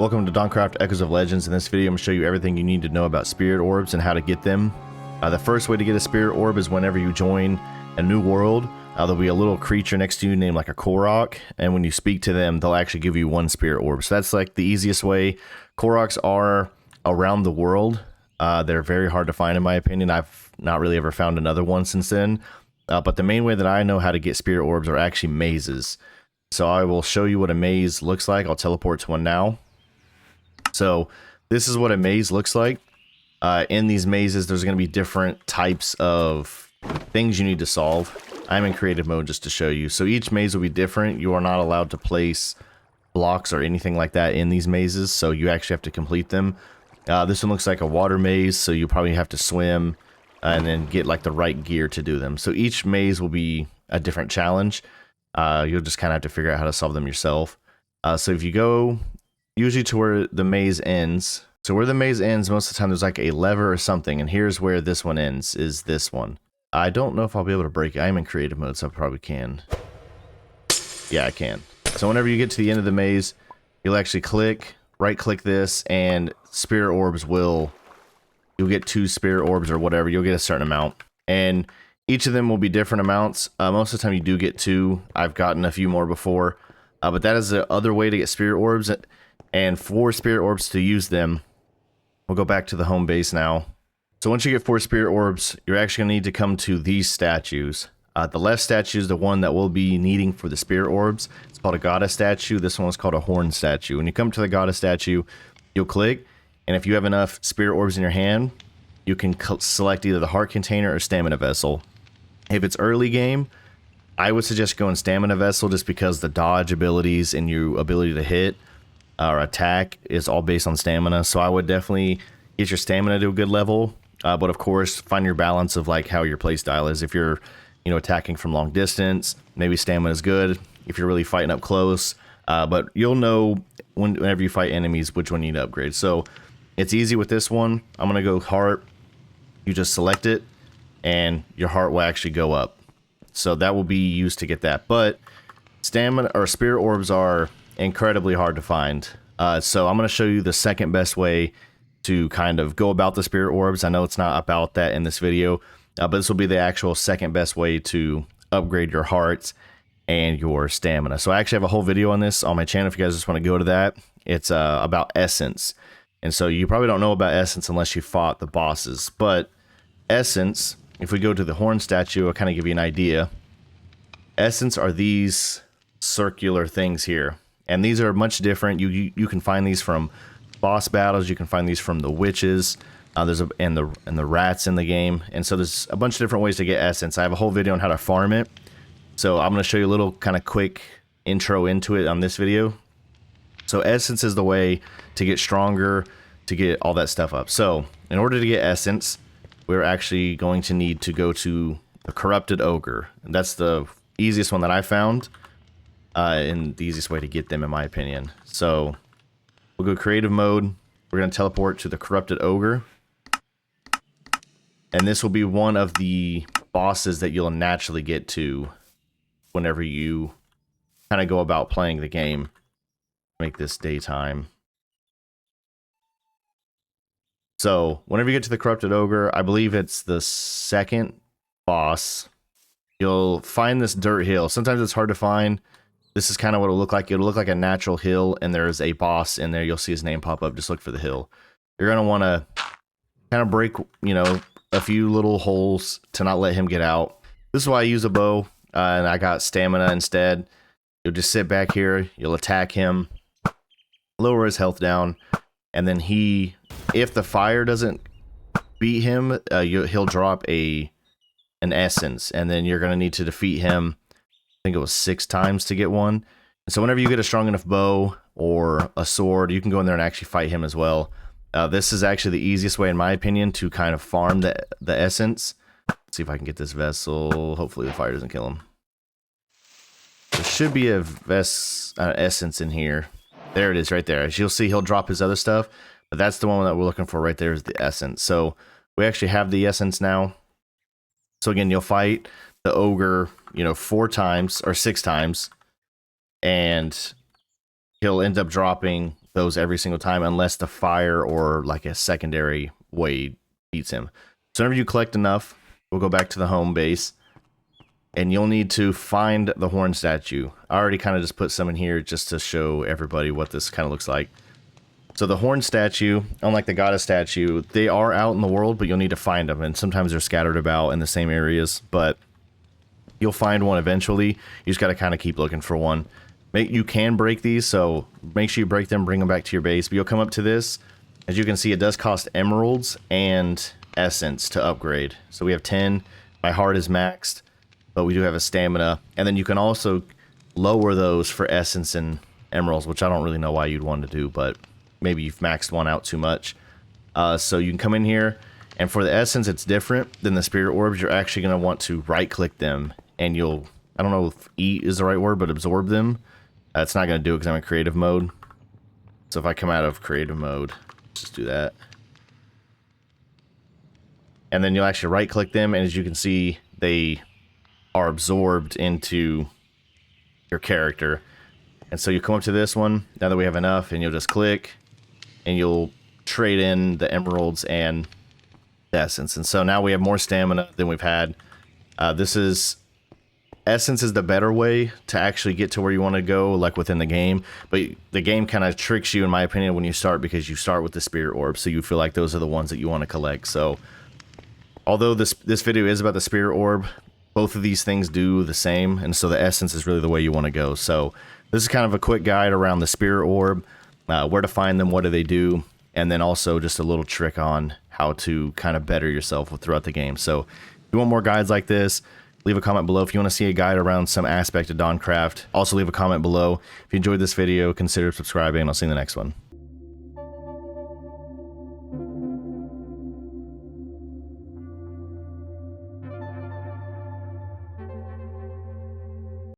Welcome to DawnCraft Echoes of Legends. In this video, I'm going to show you everything you need to know about Spirit Orbs and how to get them. The first way to get a Spirit Orb is whenever you join a new world. There'll be a little creature next to you named like a Korok, and when you speak to them, they'll actually give you one Spirit Orb. So that's like the easiest way. Koroks are around the world. They're very hard to find in my opinion. I've not really ever found another one since then. But the main way that I know how to get Spirit Orbs are actually mazes. So I will show you what a maze looks like. I'll teleport to one now. So this is what a maze looks like. In these mazes, there's going to be different types of things you need to solve. I'm in creative mode just to show you. So each maze will be different. You are not allowed to place blocks or anything like that in these mazes, so you actually have to complete them. This one looks like a water maze, so you probably have to swim and then get like the right gear to do them. So each maze will be a different challenge. You'll just kind of have to figure out how to solve them yourself. So if you go usually to where the maze ends. So where the maze ends, most of the time there's like a lever or something, and here's where this one ends, is this one. I don't know if I'll be able to break it. I'm in creative mode, so I probably can. Yeah, I can. So whenever you get to the end of the maze, you'll actually right click this, and Spirit Orbs you'll get 2 Spirit Orbs or whatever. You'll get a certain amount. And each of them will be different amounts. Most of the time you do get 2. I've gotten a few more before. But that is the other way to get Spirit Orbs. And for Spirit Orbs to use them, we'll go back to the home base now. So once you get 4 Spirit Orbs, you're actually going to need to come to these statues. The left statue is the one that we'll be needing for the Spirit Orbs. It's called a Goddess statue. This one is called a Horn statue. When you come to the Goddess statue, you'll click, and if you have enough Spirit Orbs in your hand, you can select either the Heart Container or Stamina Vessel. If it's early game, I would suggest going Stamina Vessel just because the dodge abilities and your ability to hit or attack is all based on stamina. So I would definitely get your stamina to a good level, but of course find your balance of like how your playstyle is. If you're attacking from long distance, maybe stamina is good. If you're really fighting up close, but you'll know whenever you fight enemies which one you need to upgrade. So it's easy with this one. I'm gonna go heart. You just select it and your heart will actually go up, so that will be used to get that. But stamina or Spirit Orbs are incredibly hard to find, so I'm going to show you the second best way to kind of go about the Spirit Orbs. I know it's not about that in this video, but this will be the actual second best way to upgrade your hearts and your stamina. So I actually have a whole video on this on my channel if you guys just want to go to that. It's about Essence, and so you probably don't know about Essence unless you fought the bosses. But Essence, if we go to the Horn statue, I'll kind of give you an idea. Essence are these circular things here. And these are much different. You can find these from boss battles. You can find these from the witches. And the rats in the game. And so there's a bunch of different ways to get essence. I have a whole video on how to farm it. So I'm going to show you a little kind of quick intro into it on this video. So essence is the way to get stronger, to get all that stuff up. So in order to get essence, we're actually going to need to go to the Corrupted Ogre. And that's the easiest one that I found. And the easiest way to get them in my opinion. So we'll go creative mode. We're going to teleport to the Corrupted Ogre, and this will be one of the bosses that you'll naturally get to whenever you kind of go about playing the game. Make this daytime. So whenever you get to the Corrupted Ogre, I believe it's the second boss, you'll find this dirt hill. Sometimes it's hard to find. This is kind of what it'll look like. It'll look like a natural hill, and there's a boss in there. You'll see his name pop up. Just look for the hill. You're going to want to kind of break, a few little holes to not let him get out. This is why I use a bow, and I got stamina instead. You'll just sit back here. You'll attack him, lower his health down, and then if the fire doesn't beat him, he'll drop an essence, and then you're going to need to defeat him. I think it was 6 times to get one. And so whenever you get a strong enough bow or a sword, you can go in there and actually fight him as well. This is actually the easiest way, in my opinion, to kind of farm the essence. Let's see if I can get this vessel. Hopefully the fire doesn't kill him. There should be a essence in here. There it is right there. As you'll see, he'll drop his other stuff, but that's the one that we're looking for right there, is the essence. So we actually have the essence now. So again, you'll fight the ogre, 4 times or 6 times, and he'll end up dropping those every single time unless the fire or like a secondary way beats him. So whenever you collect enough, we'll go back to the home base, and you'll need to find the horn statue. I already kind of just put some in here just to show everybody what this kind of looks like. So the horn statue, unlike the goddess statue, they are out in the world, but you'll need to find them, and sometimes they're scattered about in the same areas, but you'll find one eventually. You just got to kind of keep looking for one. You can break these, so make sure you break them, bring them back to your base. But you'll come up to this. As you can see, it does cost emeralds and essence to upgrade. So we have 10. My heart is maxed, but we do have a stamina. And then you can also lower those for essence and emeralds, which I don't really know why you'd want to do, but maybe you've maxed one out too much. So you can come in here, and for the essence, it's different than the spirit orbs. You're actually going to want to right-click them, and you'll, I don't know if eat is the right word, but absorb them. It's not going to do it because I'm in creative mode. So if I come out of creative mode, just do that. And then you'll actually right click them, and as you can see, they are absorbed into your character. And so you come up to this one, now that we have enough, and you'll just click, and you'll trade in the emeralds and the essence. And so now we have more stamina than we've had. Essence is the better way to actually get to where you want to go, like within the game. But the game kind of tricks you, in my opinion, when you start, because you start with the spirit orbs, so you feel like those are the ones that you want to collect. So, although this video is about the spirit orb, both of these things do the same, and so the essence is really the way you want to go. So, this is kind of a quick guide around the spirit orb, where to find them, what do they do, and then also just a little trick on how to kind of better yourself throughout the game. So, if you want more guides like this, leave a comment below. If you want to see a guide around some aspect of DawnCraft, also leave a comment below. If you enjoyed this video, consider subscribing, and I'll see you in the next one.